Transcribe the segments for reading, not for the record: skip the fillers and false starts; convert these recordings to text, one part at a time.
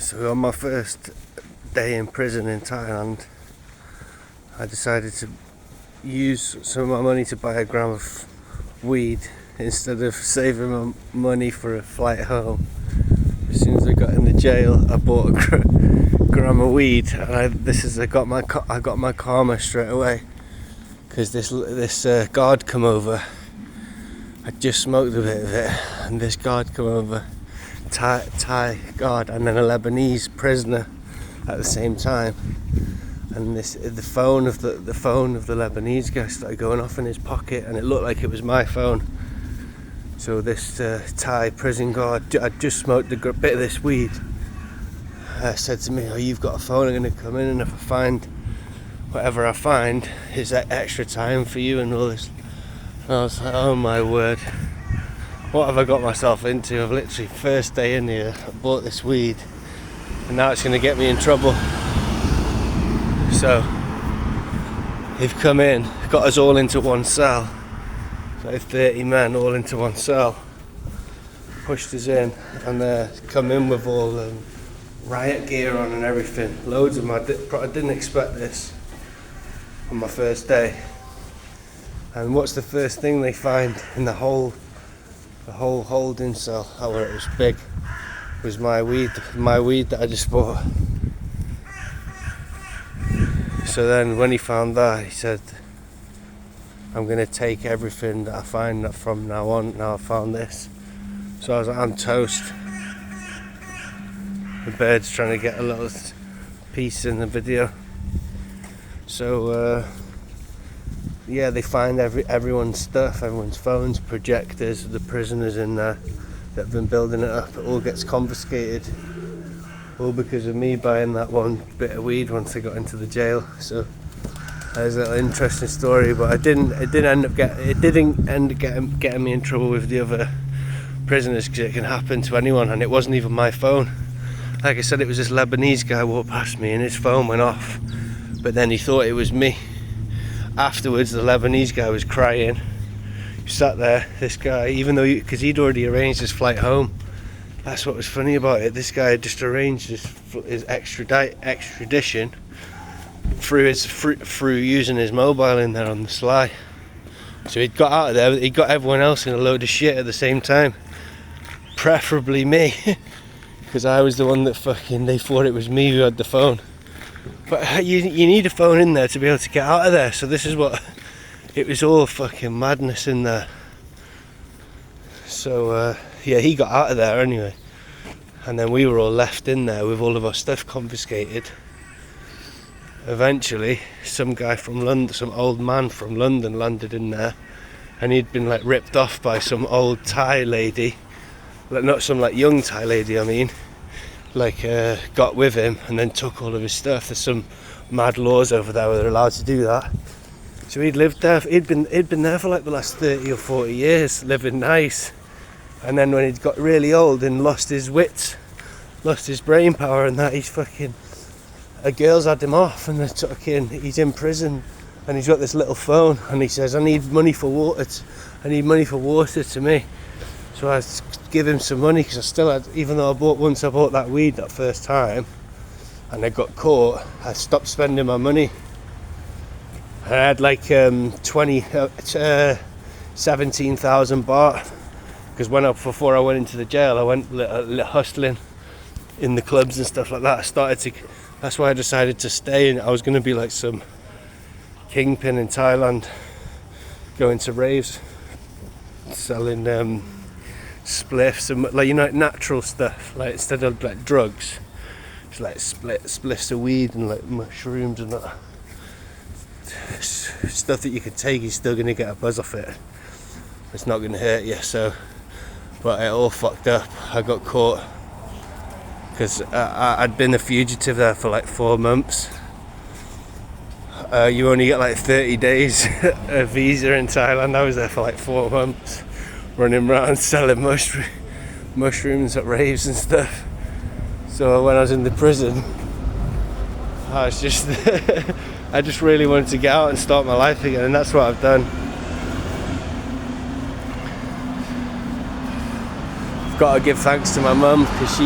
So on my first day in prison in Thailand, I decided to use some of my money to buy a gram of weed instead of saving my money for a flight home. As soon as I got in the jail, I bought a gram of weed, and I got my karma straight away, because this guard come over. I just smoked a bit of it, and this guard come over, Thai guard, and then a Lebanese prisoner at the same time. And the phone of the Lebanese guy started going off in his pocket, and it looked like it was my phone. So this Thai prison guard, I just smoked a bit of this weed, said to me, "Oh, you've got a phone, I'm going to come in, and if I find whatever I find, is that extra time for you and all this." And I was like, oh my word, what have I got myself into? I've literally, first day in here, I bought this weed, and now it's going to get me in trouble. So they've come in, got us all into one cell, like 30 men all into one cell, pushed us in, and come in with all riot gear on and everything, loads of them. I didn't expect this on my first day. And what's the first thing they find in the whole holding cell, where it was big, was my weed that I just bought. So then when he found that, he said, "I'm going to take everything that I find from now on. Now I found this." So I was like, I'm toast. The bird's trying to get a little piece in the video. So yeah, they find everyone's stuff, everyone's phones, projectors, the prisoners in there that have been building it up. It all gets confiscated, all because of me buying that one bit of weed once I got into the jail. So there's a little interesting story, but it didn't end up getting me in trouble with the other prisoners, because it can happen to anyone, and it wasn't even my phone. Like I said, it was this Lebanese guy walked past me and his phone went off, but then he thought it was me. Afterwards, the Lebanese guy was crying. He sat there, this guy, even though, because he'd already arranged his flight home. That's what was funny about it. This guy had just arranged his extradition through using his mobile in there on the sly. So he'd got out of there, he got everyone else in a load of shit at the same time. Preferably me, because I was the one that they thought it was me who had the phone. But you need a phone in there to be able to get out of there. So this is what, it was all fucking madness in there. So yeah, he got out of there anyway, and then we were all left in there with all of our stuff confiscated. Eventually, some guy from London, some old man from London, landed in there, and he'd been like ripped off by some old Thai lady, like not some like young Thai lady, I mean, like got with him and then took all of his stuff. There's some mad laws over there where they're allowed to do that. So he'd lived there, he'd been there for like the last 30 or 40 years, living nice. And then when he'd got really old and lost his wits, lost his brain power and that, girls had him off, and they took in, he's in prison, and he's got this little phone, and he says, I need money for water to me. So I give him some money, because I still had, even though I bought that weed that first time, and I got caught, I stopped spending my money. I had like 17,000 baht, because before I went into the jail, I went hustling in the clubs and stuff like that. That's why I decided to stay, and I was going to be like some kingpin in Thailand, going to raves, selling spliffs and like natural stuff, like instead of like drugs, it's like spliffs of weed and like mushrooms and that stuff that you can take. You're still going to get a buzz off it. It's not going to hurt you. So, but it all fucked up. I got caught because I'd been a fugitive there for like 4 months. You only get like 30 days a visa in Thailand. I was there for like 4 months, running around selling mushrooms at raves and stuff. So when I was in the prison, I just really wanted to get out and start my life again, and that's what I've done. I've got to give thanks to my mum, because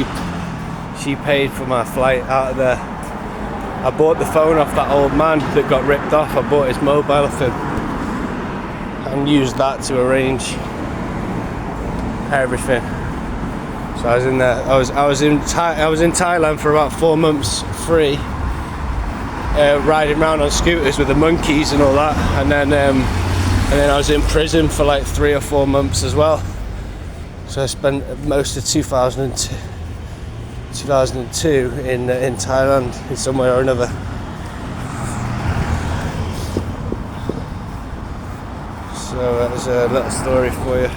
she paid for my flight out of there. I bought the phone off that old man that got ripped off. I bought his mobile off him and used that to arrange everything. So I was in there. I was in Thailand for about 4 months free, riding around on scooters with the monkeys and all that, and then I was in prison for like 3 or 4 months as well. So I spent most of 2002 in Thailand in some way or another. So that was a little story for you.